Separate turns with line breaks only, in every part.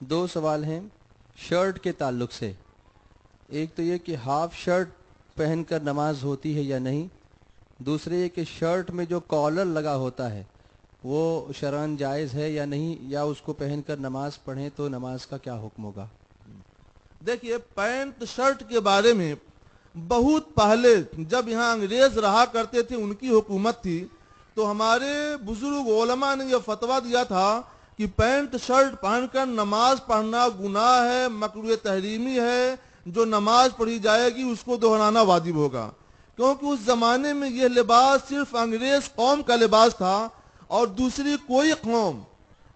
دو سوال ہیں شرٹ کے تعلق سے. ایک تو یہ کہ ہاف شرٹ پہن کر نماز ہوتی ہے یا نہیں. دوسرے یہ کہ شرٹ میں جو کالر لگا ہوتا ہے وہ شرعاً جائز ہے یا نہیں, یا اس کو پہن کر نماز پڑھیں تو نماز کا کیا حکم ہوگا؟
دیکھیے پینٹ شرٹ کے بارے میں بہت پہلے جب یہاں انگریز رہا کرتے تھے, ان کی حکومت تھی, تو ہمارے بزرگ علماء نے یہ فتویٰ دیا تھا کہ پینٹ شرٹ پہن کر نماز پڑھنا گناہ ہے, مکروہ تحریمی ہے. جو نماز پڑھی جائے گی اس کو دہرانا واجب ہوگا, کیونکہ اس زمانے میں یہ لباس صرف انگریز قوم کا لباس تھا اور دوسری کوئی قوم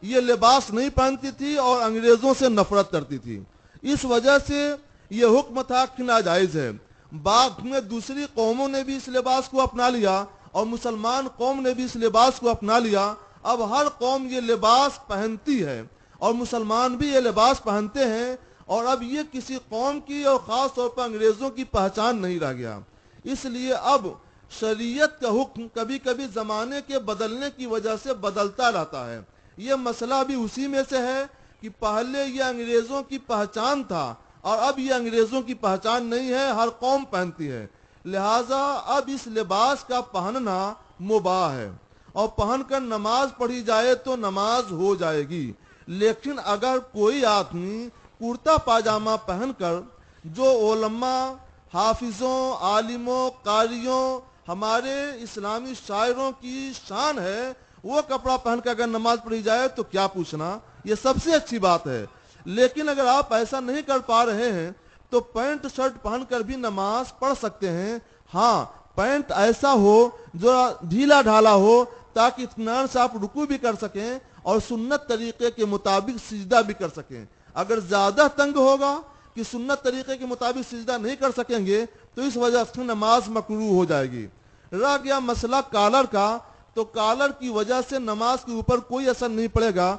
یہ لباس نہیں پہنتی تھی اور انگریزوں سے نفرت کرتی تھی. اس وجہ سے یہ حکم تھا کہ ناجائز ہے. بعد میں دوسری قوموں نے بھی اس لباس کو اپنا لیا اور مسلمان قوم نے بھی اس لباس کو اپنا لیا. اب ہر قوم یہ لباس پہنتی ہے اور مسلمان بھی یہ لباس پہنتے ہیں, اور اب یہ کسی قوم کی اور خاص طور پر انگریزوں کی پہچان نہیں رہ گیا. اس لیے اب شریعت کا حکم کبھی کبھی زمانے کے بدلنے کی وجہ سے بدلتا رہتا ہے. یہ مسئلہ بھی اسی میں سے ہے کہ پہلے یہ انگریزوں کی پہچان تھا اور اب یہ انگریزوں کی پہچان نہیں ہے, ہر قوم پہنتی ہے. لہٰذا اب اس لباس کا پہننا مباح ہے اور پہن کر نماز پڑھی جائے تو نماز ہو جائے گی. لیکن اگر کوئی آدمی کرتا پاجامہ پہن کر, جو علماء, حافظوں, عالموں, قاریوں, ہمارے اسلامی شاعروں کی شان ہے, وہ کپڑا پہن کر اگر نماز پڑھی جائے تو کیا پوچھنا, یہ سب سے اچھی بات ہے. لیکن اگر آپ ایسا نہیں کر پا رہے ہیں تو پینٹ شرٹ پہن کر بھی نماز پڑھ سکتے ہیں. ہاں, پینٹ ایسا ہو جو ڈھیلا ڈھالا ہو تاکہ اطمینان سے آپ رکوع بھی کر سکیں اور سنت طریقے کے مطابق سجدہ بھی کر سکیں. اگر زیادہ تنگ ہوگا کہ سنت طریقے کے مطابق سجدہ نہیں کر سکیں گے تو اس وجہ سے نماز مکروہ ہو جائے گی. رہ گیا مسئلہ کالر کا, تو کالر کی وجہ سے نماز کے اوپر کوئی اثر نہیں پڑے گا,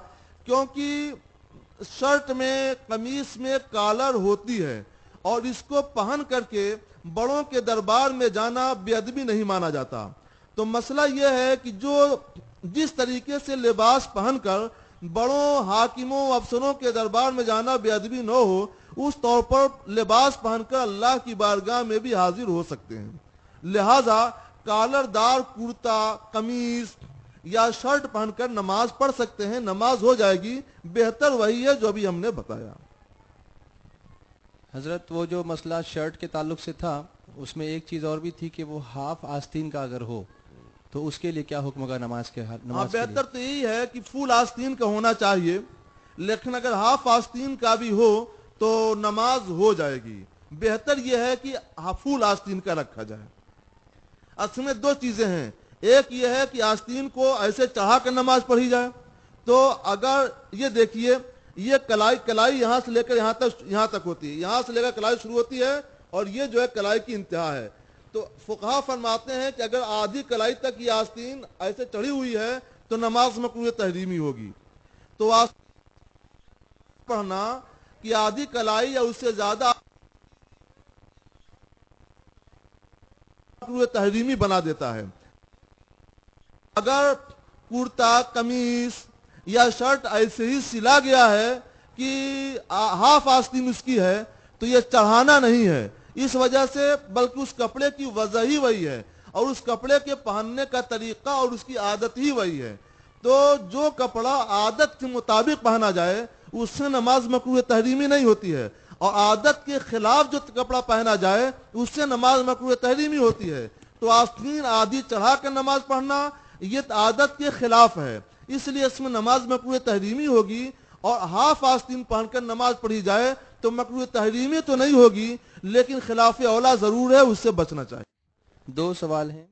کیونکہ شرٹ میں, قمیص میں کالر ہوتی ہے اور اس کو پہن کر کے بڑوں کے دربار میں جانا بے ادبی نہیں مانا جاتا. تو مسئلہ یہ ہے کہ جو جس طریقے سے لباس پہن کر بڑوں, حاکموں, افسروں کے دربار میں جانا بے ادبی نہ ہو, اس طور پر لباس پہن کر اللہ کی بارگاہ میں بھی حاضر ہو سکتے ہیں. لہذا کالر دار کرتا, قمیص یا شرٹ پہن کر نماز پڑھ سکتے ہیں, نماز ہو جائے گی. بہتر وہی ہے جو ابھی ہم نے بتایا.
حضرت وہ جو مسئلہ شرٹ کے تعلق سے تھا اس میں ایک چیز اور بھی تھی کہ وہ ہاف آستین کا اگر ہو تو اس کے لیے کیا حکم ہوگا نماز کے نماز کے لیے؟
بہتر تو یہی ہے کہ فل آستین کا ہونا چاہیے, لیکن اگر ہاف آستین کا بھی ہو تو نماز ہو جائے گی. بہتر یہ ہے کہ فل آستین کا رکھا جائے. اصل میں دو چیزیں ہیں, ایک یہ ہے کہ آستین کو ایسے چڑھا کر نماز پڑھی جائے, تو اگر یہ دیکھیے یہ کلائی یہاں سے لے کر یہاں تک ہوتی ہے, یہاں سے لے کر کلائی شروع ہوتی ہے اور یہ جو ہے کلائی کی انتہا ہے. تو فقہا فرماتے ہیں کہ اگر آدھی کلائی تک یہ آستین ایسے چڑھی ہوئی ہے تو نماز مکروہ تحریمی ہوگی. تو آستین پڑھنا کہ آدھی کلائی یا اس سے زیادہ مکروہ تحریمی بنا دیتا ہے. اگر کرتا, قمیص یا شرٹ ایسے ہی سلا گیا ہے کہ ہاف آستین اس کی ہے تو یہ چڑھانا نہیں ہے اس وجہ سے, بلکہ اس کپڑے کی وجہ ہی وہی ہے اور اس کپڑے کے پہننے کا طریقہ اور اس کی عادت ہی وہی ہے. تو جو کپڑا عادت کے مطابق پہنا جائے اس سے نماز مکروہ تحریمی نہیں ہوتی ہے, اور عادت کے خلاف جو کپڑا پہنا جائے اس سے نماز مکروہ تحریمی ہوتی ہے. تو آستین آدھی چڑھا کر نماز پڑھنا یہ عادت کے خلاف ہے, اس لیے اس میں نماز مکروہ تحریمی ہوگی. اور ہاف آستین پہن کر نماز پڑھی جائے تو مکروہ تحریمی تو نہیں ہوگی, لیکن خلاف اولا ضرور ہے, اس سے بچنا چاہیے.
دو سوال ہیں.